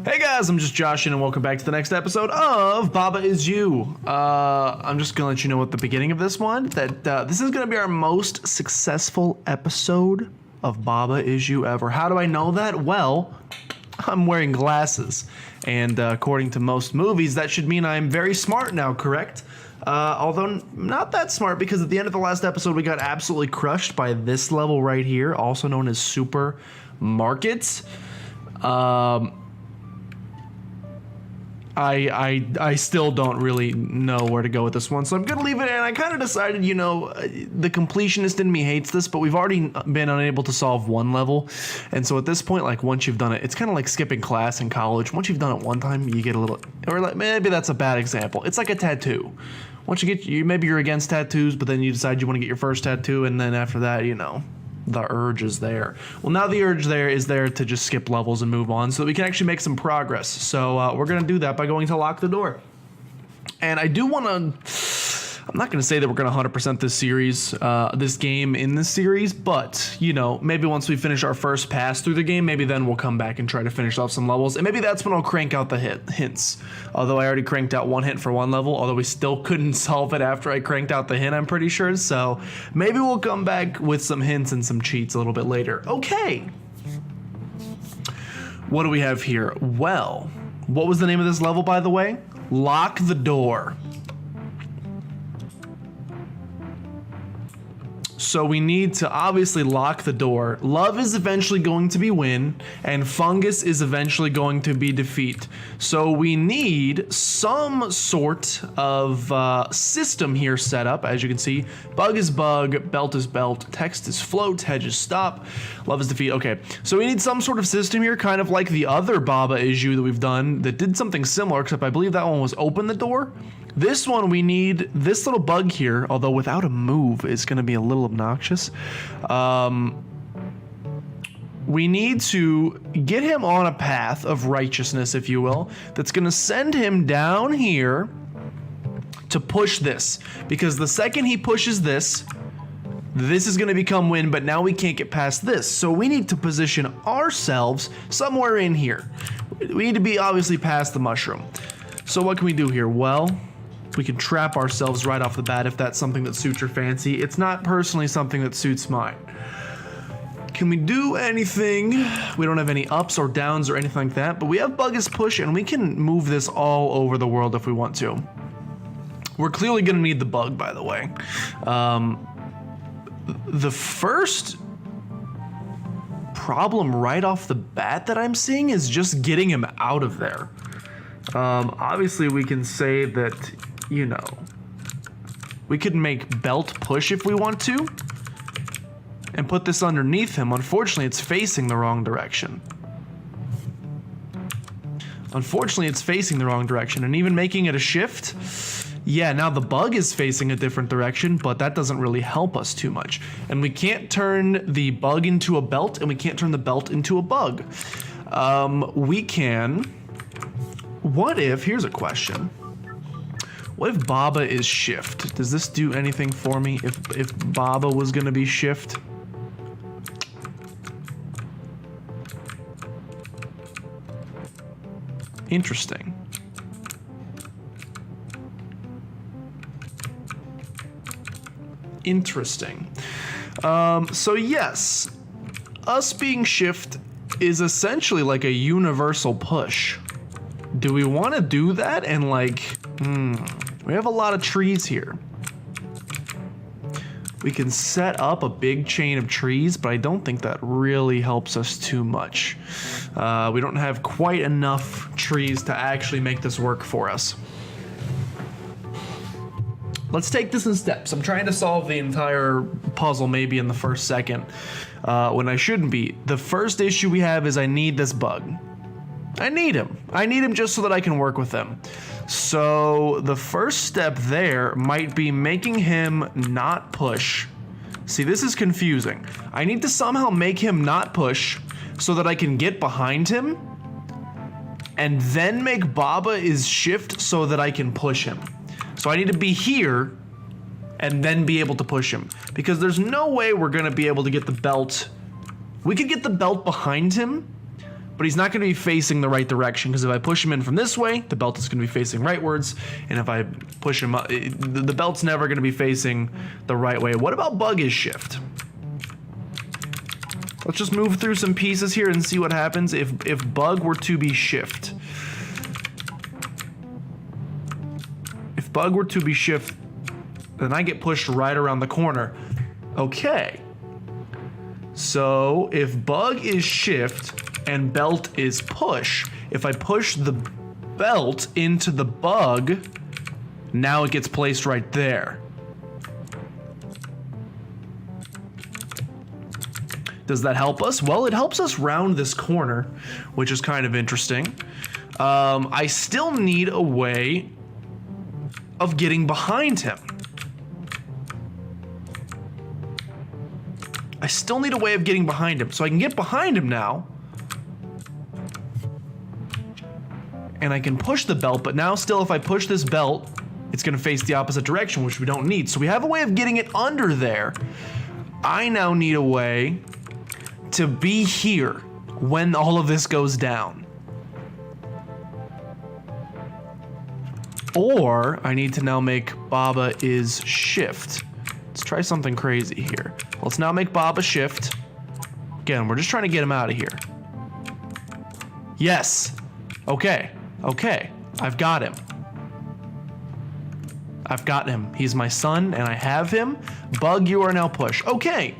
Hey guys, I'm just Josh and welcome back to the next episode of Baba Is You. I'm just gonna let you know at the beginning of this one that this is gonna be our most successful episode of Baba Is You ever. How do I know that? Well, I'm wearing glasses, and according to most movies, that should mean I'm very smart now, correct? Although not that smart, because at the end of the last episode we got absolutely crushed by this level right here, also known as Super Markets. I still don't really know where to go with this one, so I'm gonna leave it. And I kind of decided, you know, the completionist in me hates this, but we've already been unable to solve one level, and so at this point, like, once you've done it, it's kind of like skipping class in college. Once you've done it one time, you get a little, or like, maybe that's a bad example. It's like a tattoo. Once you get, maybe you're against tattoos, but then you decide you want to get your first tattoo, and then after that, you know, the urge is there. Well, now the urge there is there to just skip levels and move on so that we can actually make some progress. So we're going to do that by going to lock the door. And I do want to... I'm not going to say that we're going to 100% this series, this game in this series, but, you know, maybe once we finish our first pass through the game, maybe then we'll come back and try to finish off some levels. And maybe that's when I'll crank out the hints. Although I already cranked out one hint for one level, although we still couldn't solve it after I cranked out the hint, I'm pretty sure. So maybe we'll come back with some hints and some cheats a little bit later. Okay. What do we have here? Well, what was the name of this level, by the way? Lock the door. So we need to obviously lock the door. Love is eventually going to be win, and fungus is eventually going to be defeat. So we need some sort of system here set up. As you can see, bug is bug, belt is belt, text is float, hedge is stop, love is defeat. Okay, so we need some sort of system here, kind of like the other Baba Is You that we've done that did something similar, except I believe that one was open the door. This one, we need this little bug here, although without a move, it's going to be a little obnoxious. We need to get him on a path of righteousness, if you will, that's going to send him down here to push this. Because the second he pushes this, this is going to become win, but now we can't get past this. So we need to position ourselves somewhere in here. We need to be obviously past the mushroom. So what can we do here? Well, we can trap ourselves right off the bat if that's something that suits your fancy. It's not personally something that suits mine. Can we do anything? We don't have any ups or downs or anything like that, but we have bug is push, and we can move this all over the world if we want to. We're clearly gonna need the bug, by the way. The first problem right off the bat that I'm seeing is just getting him out of there. Obviously we can say that, you know, we could make belt push if we want to and put this underneath him. Unfortunately, it's facing the wrong direction. Unfortunately, it's facing the wrong direction, and even making it a shift, yeah, now the bug is facing a different direction, but that doesn't really help us too much. And we can't turn the bug into a belt, and we can't turn the belt into a bug. We can... What if, here's a question. What if Baba is shift? Does this do anything for me if Baba was gonna be shift? Interesting. Interesting. So yes, us being shift is essentially like a universal push. Do we want to do that? And like, we have a lot of trees here. We can set up a big chain of trees, but I don't think that really helps us too much. We don't have quite enough trees to actually make this work for us. Let's take this in steps. I'm trying to solve the entire puzzle maybe in the first second, when I shouldn't be. The first issue we have is I need this bug. I need him. I need him just so that I can work with him. So the first step there might be making him not push. See, this is confusing. I need to somehow make him not push so that I can get behind him and then make Baba is shift so that I can push him. So I need to be here and then be able to push him, because there's no way we're gonna be able to get the belt. We could get the belt behind him, but he's not going to be facing the right direction, because if I push him in from this way, the belt is going to be facing rightwards, and if I push him up, the belt's never going to be facing the right way. What about bug is shift? Let's just move through some pieces here and see what happens if bug were to be shift. If bug were to be shift, then I get pushed right around the corner. Okay. So if bug is shift and belt is push, if I push the belt into the bug, now it gets placed right there. Does that help us? Well, it helps us round this corner, which is kind of interesting. I still need a way of getting behind him. I still need a way of getting behind him. So I can get behind him now. And I can push the belt, but now still if I push this belt, it's gonna face the opposite direction, which we don't need. So we have a way of getting it under there. I now need a way to be here when all of this goes down. Or I need to now make Baba is shift. Let's try something crazy here. Let's now make Baba shift. Again, we're just trying to get him out of here. Yes. Okay. Okay. I've got him. I've got him. He's my son and I have him. Bug, you are now push. Okay.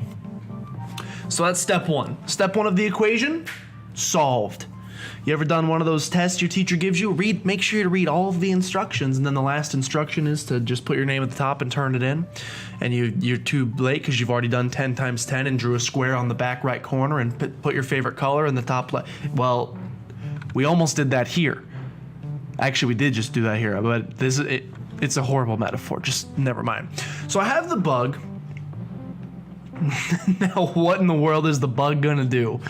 So that's step one. Step one of the equation, solved. You ever done one of those tests your teacher gives you? Make sure to read all of the instructions, and then the last instruction is to just put your name at the top and turn it in. And you're too late because you've already done 10 times 10 and drew a square on the back right corner and put your favorite color in the top left. Well, we almost did that here. Actually, we did just do that here, but it's a horrible metaphor. Just never mind. So I have the bug. Now, what in the world is the bug gonna do?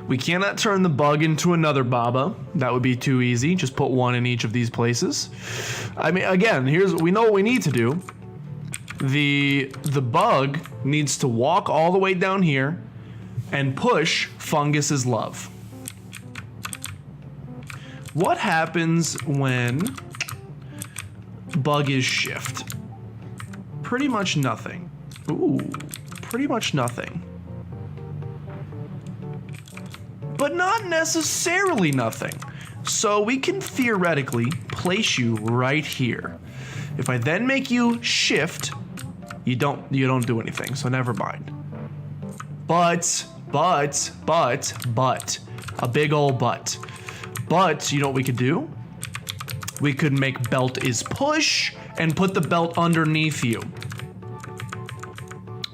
We cannot turn the bug into another Baba. That would be too easy. Just put one in each of these places. I mean, again, we know what we need to do. The bug needs to walk all the way down here and push Fungus's love. What happens when bug is shift? Pretty much nothing. Ooh, pretty much nothing. But not necessarily nothing. So we can theoretically place you right here. If I then make you shift, you don't do anything, so never mind. But, a big old but. But, you know what we could do? We could make belt is push and put the belt underneath you.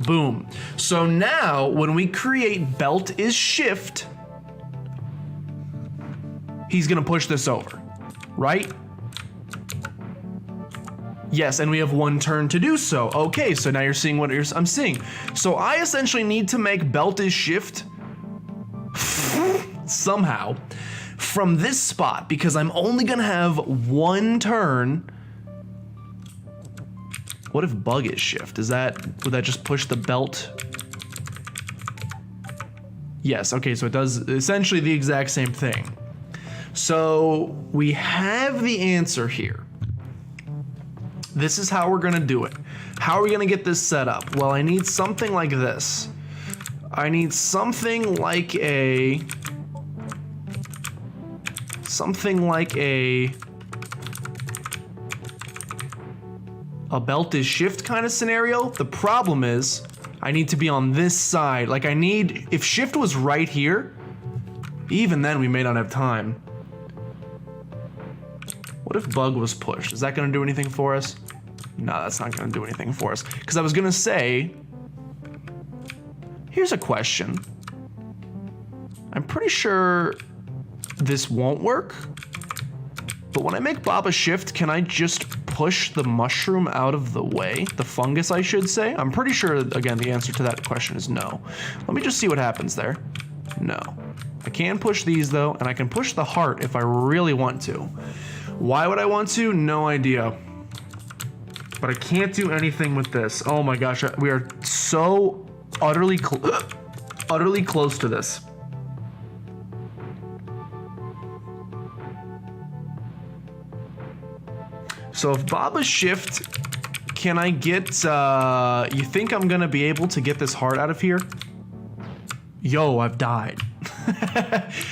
Boom. So now, when we create belt is shift, he's gonna push this over, right? Yes, and we have one turn to do so. Okay, so now you're seeing what I'm seeing. So I essentially need to make belt is shift somehow from this spot, because I'm only gonna have one turn. What if bug is shift? Would that just push the belt? Yes, okay, so it does essentially the exact same thing. So we have the answer here. This is how we're gonna do it. How are we gonna get this set up? Well, I need something like this. I need something like a belt is shift kind of scenario. The problem is I need to be on this side. Like if shift was right here, even then we may not have time. What if bug was pushed? Is that gonna do anything for us? No, that's not gonna do anything for us. Because I was gonna say, here's a question. I'm pretty sure this won't work, but when I make Baba shift, can I just push the mushroom out of the way? The fungus, I should say. I'm pretty sure, again, the answer to that question is no. Let me just see what happens there. No. I can push these though, and I can push the heart if I really want to. Why would I want to? No idea. But I can't do anything with this. Oh my gosh, we are so utterly close to this. So if Baba shift, can I get, you think I'm gonna be able to get this heart out of here? Yo, I've died.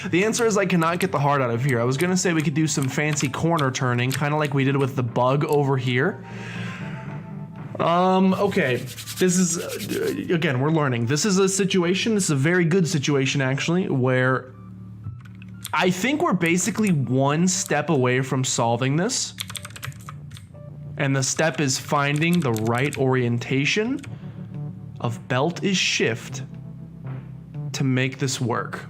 The answer is I cannot get the heart out of here. I was gonna say we could do some fancy corner turning, kind of like we did with the bug over here. Okay, this is, again, we're learning. This is a situation, this is a very good situation actually, where I think we're basically one step away from solving this. And the step is finding the right orientation of belt is shift to make this work.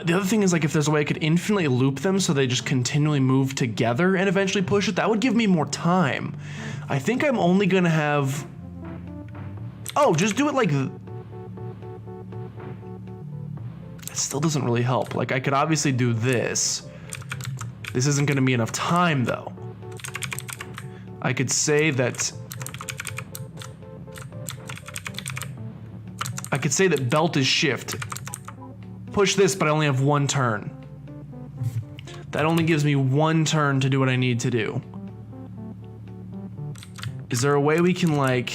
The other thing is, like, if there's a way I could infinitely loop them so they just continually move together and eventually push it, that would give me more time. I think I'm only gonna have... Oh, just do it like... It still doesn't really help. Like, I could obviously do this. This isn't gonna be enough time, though. I could say that... I could say that belt is shift. Push this, but I only have one turn. That only gives me one turn to do what I need to do. Is there a way we can, like...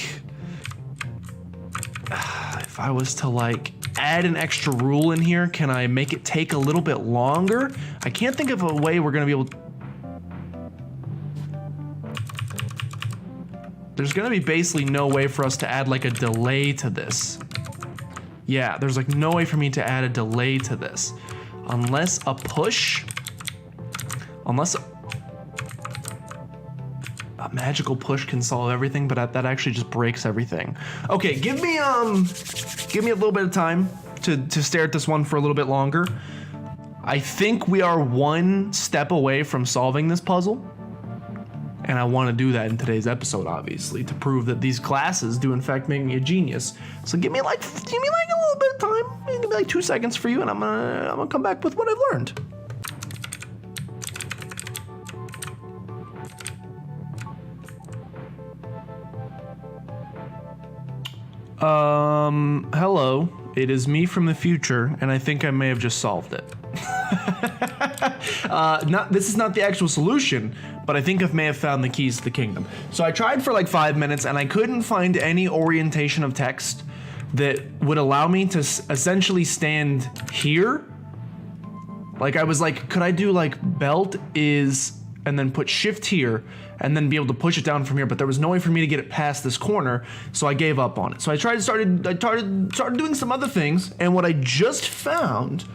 If I was to, like, add an extra rule in here, can I make it take a little bit longer? I can't think of a way we're gonna be able to... There's gonna be basically no way for us to add, like, a delay to this. Yeah, there's like no way for me to add a delay to this. Unless a push, unless a magical push can solve everything, but that actually just breaks everything. Okay, give me a little bit of time to stare at this one for a little bit longer. I think we are one step away from solving this puzzle. And I want to do that in today's episode, obviously, to prove that these classes do in fact make me a genius. So give me like a little bit of time, give me like 2 seconds for you, and I'm gonna come back with what I've learned. Hello, it is me from the future, and I think I may have just solved it. This is not the actual solution, but I think I may have found the keys to the kingdom. So I tried for like 5 minutes and I couldn't find any orientation of text that would allow me to essentially stand here. Like I was like, could I do like belt is, and then put shift here and then be able to push it down from here, but there was no way for me to get it past this corner, so I gave up on it. So I started doing some other things, and what I just found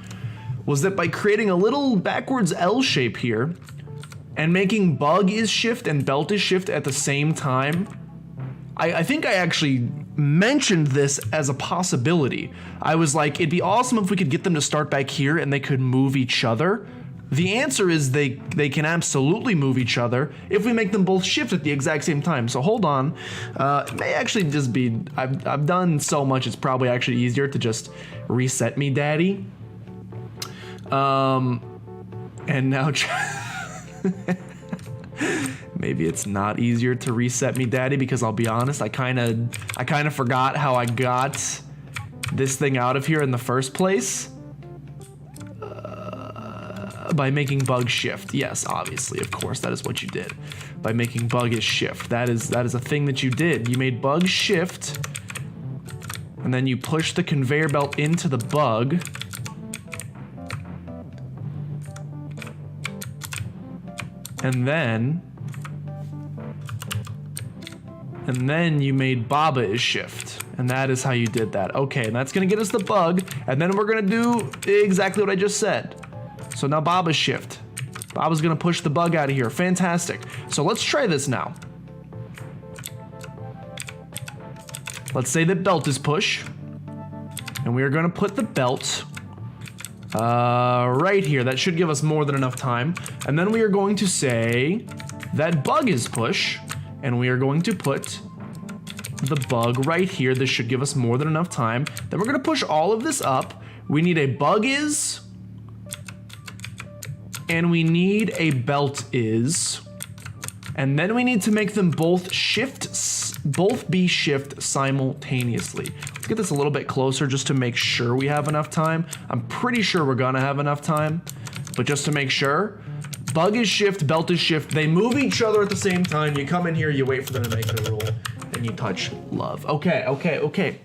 was that by creating a little backwards L shape here and making bug is shift and belt is shift at the same time, I think I actually mentioned this as a possibility. I was like, it'd be awesome if we could get them to start back here and they could move each other. The answer is they can absolutely move each other if we make them both shift at the exact same time. So hold on, it may actually just be, I've done so much, it's probably actually easier to just reset me daddy. And now maybe it's not easier to reset me daddy, because I'll be honest, I kind of forgot how I got this thing out of here in the first place. By making bug shift. Yes, obviously, of course, that is what you did. By making bug is shift. That is a thing that you did. You made bug shift, and then you push the conveyor belt into the bug. And then you made Baba is shift. And that is how you did that. Okay, and that's gonna get us the bug, and then we're gonna do exactly what I just said. So now Baba's shift. Baba's gonna push the bug out of here. Fantastic. So let's try this now. Let's say that belt is push. And we are gonna put the belt right here. That should give us more than enough time. And then we are going to say that bug is push. And we are going to put the bug right here. This should give us more than enough time. Then we're gonna push all of this up. We need a bug is, and we need a belt is, and then we need to make them both shift both be shift simultaneously. Let's get this a little bit closer just to make sure we have enough time. I'm pretty sure we're gonna have enough time, but just to make sure, bug is shift, belt is shift. They move each other at the same time. You come in here, you wait for them to make the roll, and you touch love. Okay.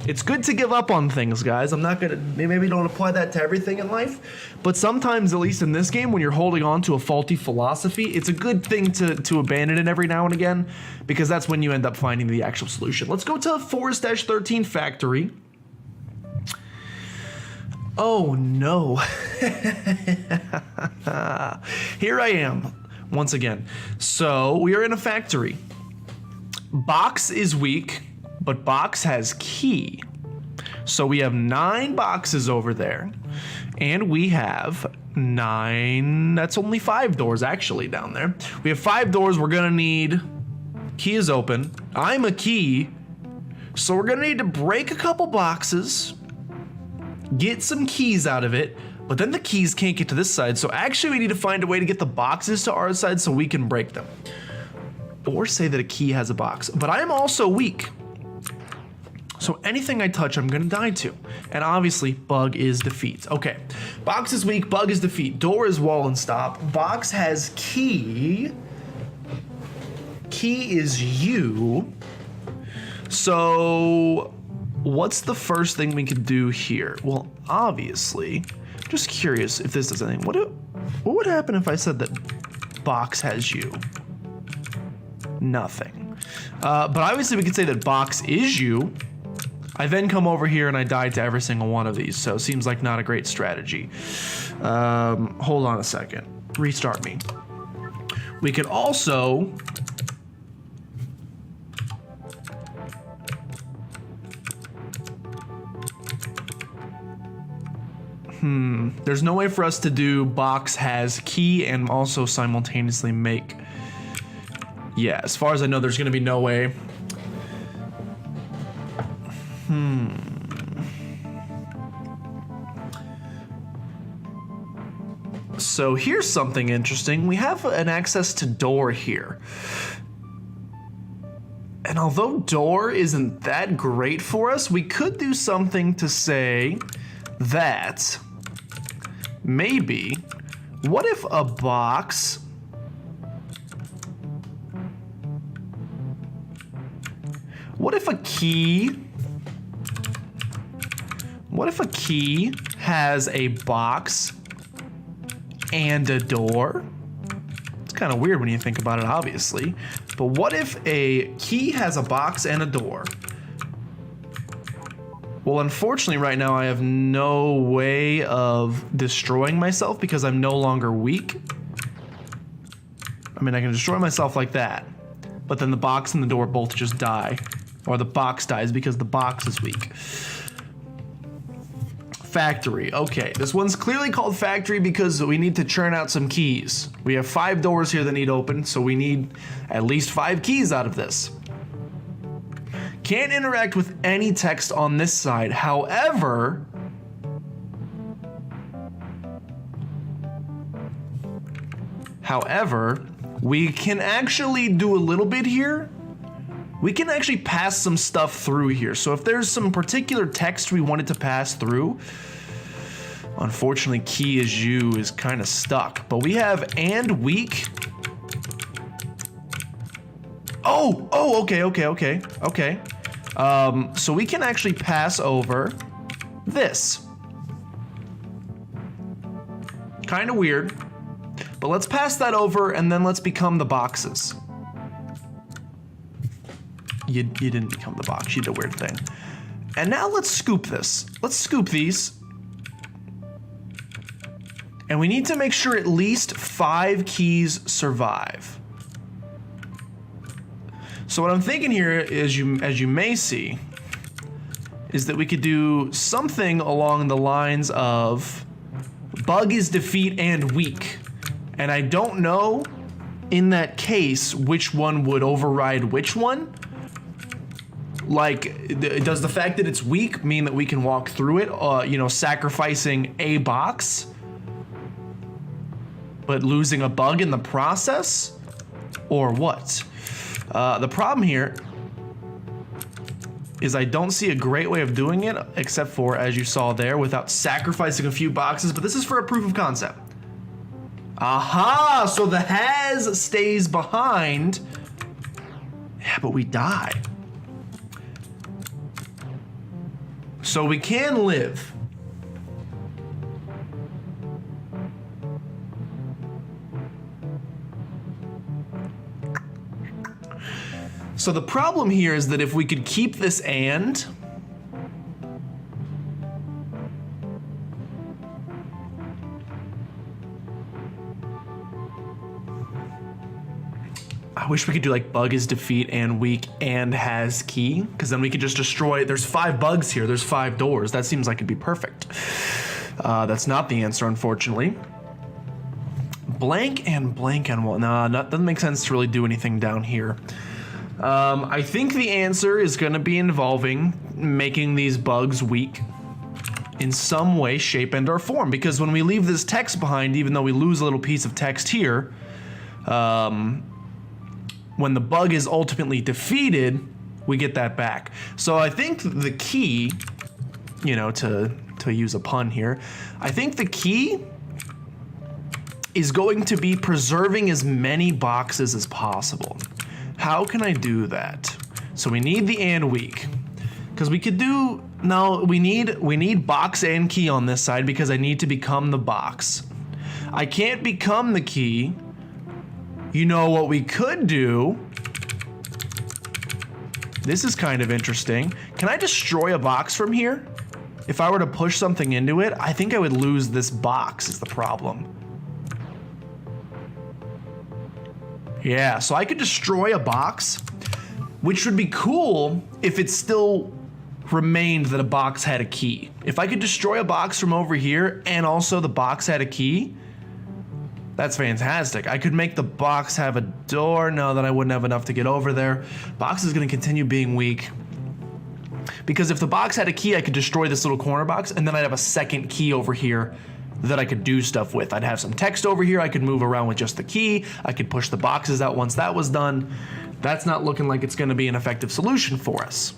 It's good to give up on things, guys. I'm not gonna, maybe don't apply that to everything in life, but sometimes, at least in this game, when you're holding on to a faulty philosophy, it's a good thing to abandon it every now and again, because that's when you end up finding the actual solution. Let's go to Forest-13 Factory. Oh no. Here I am, once again. So, we are in a factory. Box is weak, but box has key. So we have 9 boxes over there, and we have 9, that's only 5 doors actually down there. We have 5 doors, we're gonna need, key is open, I'm a key, so we're gonna need to break a couple boxes, get some keys out of it, but then the keys can't get to this side, so actually we need to find a way to get the boxes to our side so we can break them. Or say that a key has a box, but I'm also weak. So anything I touch, I'm gonna die to. And obviously, bug is defeat. Okay, box is weak, bug is defeat. Door is wall and stop. Box has key. Key is you. So what's the first thing we could do here? Well, obviously, just curious if this does anything. What would happen if I said that box has you? Nothing. But obviously we could say that box is you. I then come over here and I die to every single one of these, so it seems like not a great strategy. Hold on a second. Restart me. We could also... There's no way for us to do box has key and also simultaneously make... Yeah, as far as I know, there's gonna be no way. So here's something interesting. We have an access to door here. And although door isn't that great for us, we could do something to say that maybe, what if a box... What if a key has a box and a door? It's kind of weird when you think about it, obviously. But what if a key has a box and a door? Well, unfortunately, right now I have no way of destroying myself because I'm no longer weak. I mean, I can destroy myself like that, but then the box and the door both just die. Or the box dies because the box is weak. Factory. Okay, this one's clearly called factory because we need to churn out some keys. We have 5 doors here that need open, so we need at least 5 keys out of this. Can't interact with any text on this side. However, we can actually do a little bit here. We can actually pass some stuff through here. So if there's some particular text we wanted to pass through, unfortunately key is you is kind of stuck. But we have and weak. Okay. So we can actually pass over this. Kind of weird. But let's pass that over and then let's become the boxes. You didn't become the box, you did a weird thing. And now let's scoop this. Let's scoop these. And we need to make sure at least 5 keys survive. So what I'm thinking here is, as you may see, is that we could do something along the lines of bug is defeat and weak. And I don't know in that case which one would override which one. Like, does the fact that it's weak mean that we can walk through it, sacrificing a box, but losing a bug in the process? Or what? The problem here is I don't see a great way of doing it, except for, as you saw there, without sacrificing a few boxes, but this is for a proof of concept. Aha! So the has stays behind. Yeah, but we die. So we can live. So the problem here is that if we could keep this and, I wish we could do like bug is defeat and weak and has key, because then we could just destroy. There's 5 bugs here. There's 5 doors. That seems like it'd be perfect. That's not the answer, unfortunately. Blank and well, nah, doesn't make sense to really do anything down here. I think the answer is going to be involving making these bugs weak in some way, shape, and or form, because when we leave this text behind, even though we lose a little piece of text here, when the bug is ultimately defeated, we get that back. So I think the key, you know, to use a pun here, I think the key is going to be preserving as many boxes as possible. How can I do that? So we need the and weak, because we could do, no, we need box and key on this side because I need to become the box. I can't become the key. You know what we could do? This is kind of interesting. Can I destroy a box from here? If I were to push something into it, I think I would lose this box is the problem. Yeah, so I could destroy a box, which would be cool if it still remained that a box had a key. If I could destroy a box from over here and also the box had a key, that's fantastic. I could make the box have a door. No, then I wouldn't have enough to get over there. Box is gonna continue being weak. Because if the box had a key, I could destroy this little corner box and then I'd have a second key over here that I could do stuff with. I'd have some text over here. I could move around with just the key. I could push the boxes out once that was done. That's not looking like it's gonna be an effective solution for us,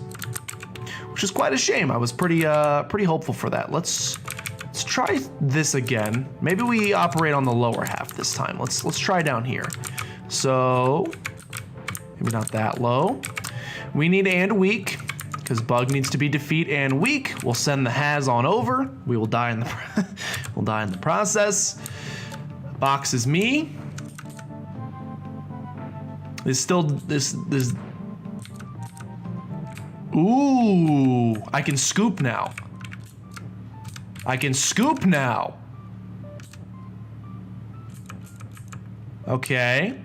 which is quite a shame. I was pretty hopeful for that. Let's try this again. Maybe we operate on the lower half this time. Let's try down here. So maybe not that low. We need and weak, because bug needs to be defeat and weak. We'll send the has on over. We will die in the we'll die in the process. Box is me. There's still this. Ooh, I can scoop now. I can scoop now. Okay.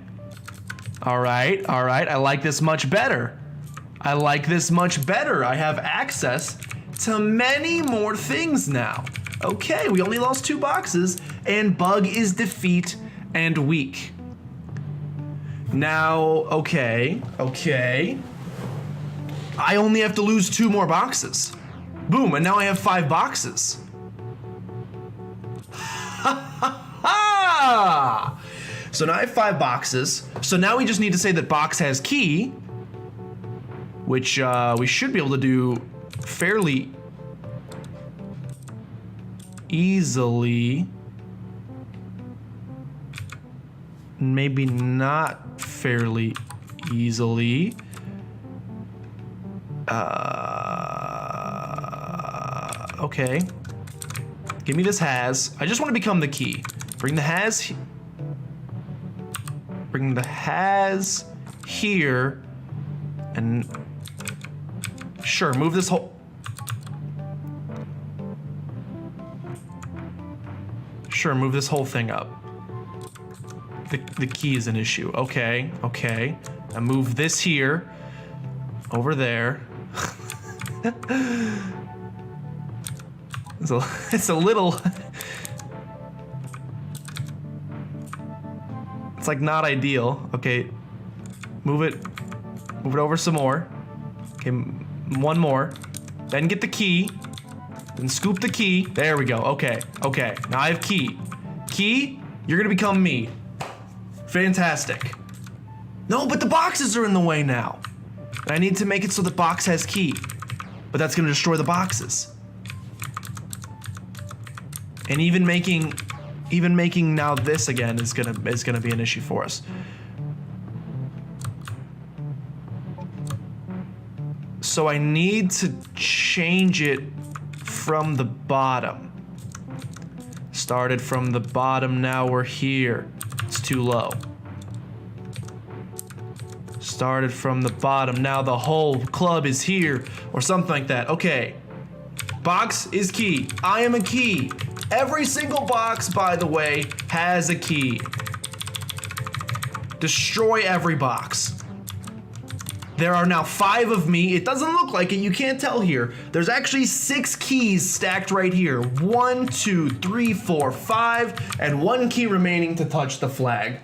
All right. I like this much better. I like this much better. I have access to many more things now. Okay, we only lost 2 boxes, and bug is defeat and weak. Now, okay. I only have to lose 2 more boxes. Boom, and now I have 5 boxes. Ha! So now I have 5 boxes. So now we just need to say that box has key, which we should be able to do fairly easily. Maybe not fairly easily. Okay. Give me this has. I just want to become the key. Bring the has. Bring the has here. And sure, move this whole. Sure, move this whole thing up. The key is an issue. Okay. I move this here. Over there. It's a little. It's like not ideal. Okay. Move it over some more. Okay, 1 more. Then get the key. Then scoop the key. There we go. Okay. Now I have key. Key, you're gonna become me. Fantastic. No, but the boxes are in the way now. And I need to make it so the box has key. But that's gonna destroy the boxes. And even making now this again is gonna be an issue for us. So I need to change it from the bottom. Started from the bottom, now we're here. It's too low. Started from the bottom, now the whole club is here, or something like that. Okay. Box is key. I am a key. Every single box, by the way, has a key. Destroy every box. There are now 5 of me. It doesn't look like it, you can't tell here. There's actually 6 keys stacked right here. 1, 2, 3, 4, 5, and 1 key remaining to touch the flag.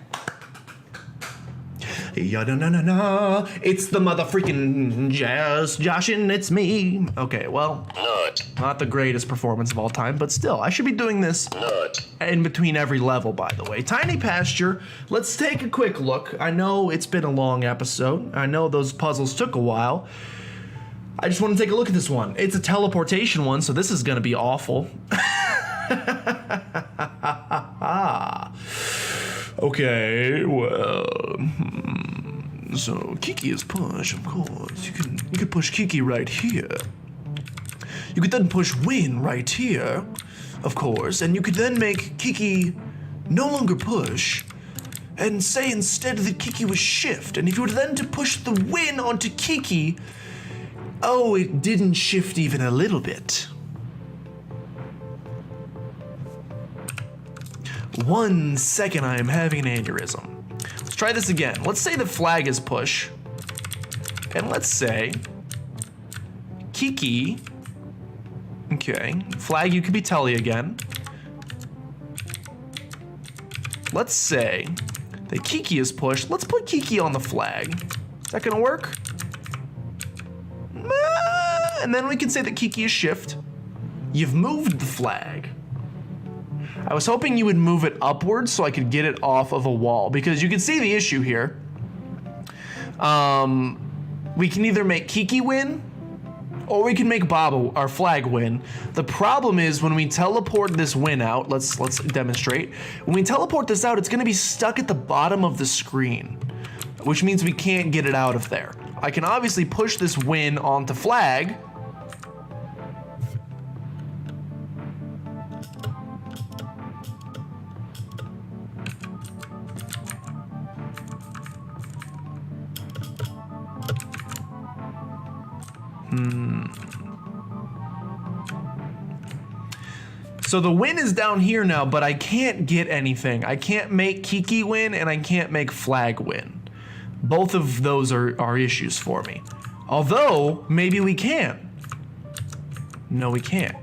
Ya-da-na-na-na, it's the motherfreaking Josh and it's me. Okay, well, not the greatest performance of all time, but still, I should be doing this in between every level, by the way. Tiny Pasture, let's take a quick look. I know it's been a long episode. I know those puzzles took a while. I just want to take a look at this one. It's a teleportation one, so this is gonna be awful. Okay, well, so Keke is push, of course. You can push Keke right here. You could then push Win right here, of course, and you could then make Keke no longer push, and say instead that Keke was shift. And if you were then to push the Win onto Keke, oh, it didn't shift even a little bit. 1 second, I am having an aneurysm. Let's try this again. Let's say the flag is push. And let's say Keke. Okay, flag, you could be telly again. Let's say that Keke is pushed. Let's put Keke on the flag. Is that gonna work? And then we can say that Keke is shift. You've moved the flag. I was hoping you would move it upwards so I could get it off of a wall, because you can see the issue here. We can either make Keke win, or we can make Bob, our flag, win. The problem is when we teleport this win out, let's demonstrate. When we teleport this out, it's gonna be stuck at the bottom of the screen, which means we can't get it out of there. I can obviously push this win onto flag. So the win is down here now, but I can't get anything. I can't make Keke win and I can't make flag win. Both of those are issues for me. Although, maybe we can. No, we can't.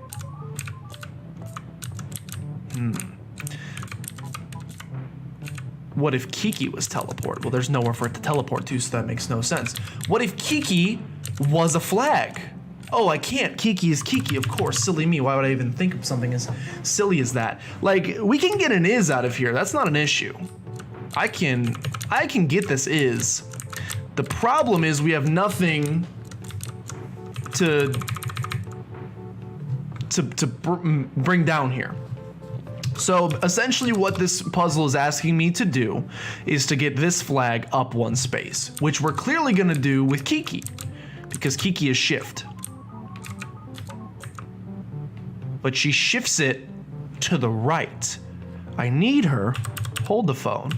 What if Keke was teleported? Well, there's nowhere for it to teleport to, so that makes no sense. What if Keke was a flag? Oh, I can't. Keke is Keke, of course. Silly me. Why would I even think of something as silly as that? Like, we can get an is out of here. That's not an issue. I can get this is. The problem is we have nothing to bring down here. So essentially what this puzzle is asking me to do is to get this flag up 1 space, which we're clearly gonna do with Keke, because Keke is shift. But she shifts it to the right. I need her, hold the phone.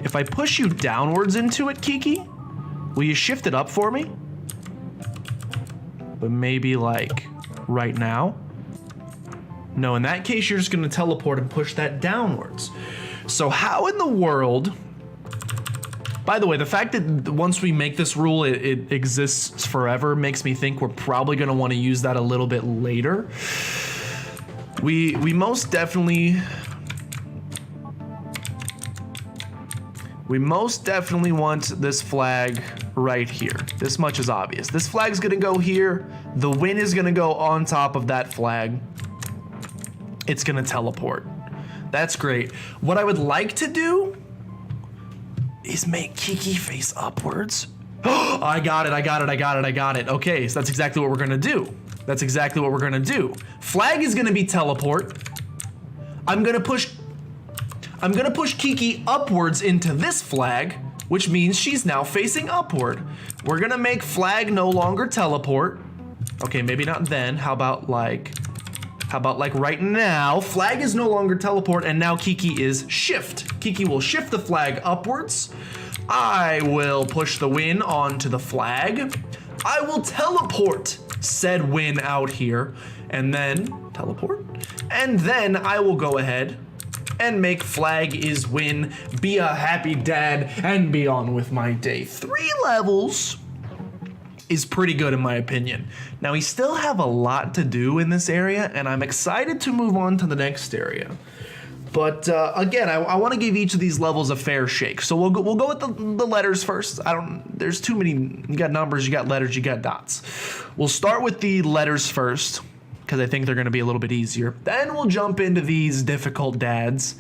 If I push you downwards into it, Keke, will you shift it up for me? But maybe like right now? No, in that case, you're just gonna teleport and push that downwards. So how in the world, by the way, the fact that once we make this rule, it exists forever makes me think we're probably gonna wanna use that a little bit later. We most definitely want this flag right here. This much is obvious. This flag's gonna go here. The win is gonna go on top of that flag. It's gonna teleport. That's great. What I would like to do is make Keke face upwards. I got it. Okay, so that's exactly what we're gonna do. Flag is gonna be teleport. I'm gonna push Keke upwards into this flag, which means she's now facing upward. We're gonna make flag no longer teleport. Okay, maybe not then. How about like right now? Flag is no longer teleport, and now Keke is shift. Keke will shift the flag upwards. I will push the win onto the flag. I will teleport said win out here, and then teleport. And then I will go ahead and make flag is win, be a happy dad, and be on with my day. 3 levels is pretty good in my opinion. Now we still have a lot to do in this area, and I'm excited to move on to the next area. But again, I want to give each of these levels a fair shake. So we'll go with the letters first. There's too many. You got numbers, you got letters, you got dots. We'll start with the letters first, because I think they're going to be a little bit easier. Then we'll jump into these difficult dads.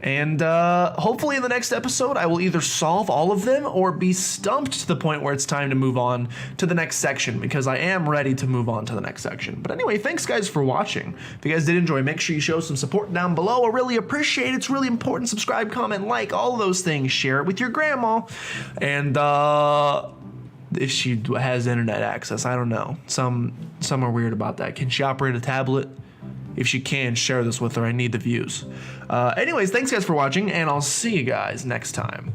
And hopefully in the next episode, I will either solve all of them or be stumped to the point where it's time to move on to the next section, because I am ready to move on to the next section. But anyway, thanks guys for watching. If you guys did enjoy, make sure you show some support down below. I really appreciate it. It's really important. Subscribe, comment, like, all of those things. Share it with your grandma. And if she has internet access, I don't know. Some are weird about that. Can she operate a tablet? If she can, share this with her. I need the views. Anyways, thanks guys for watching, and I'll see you guys next time.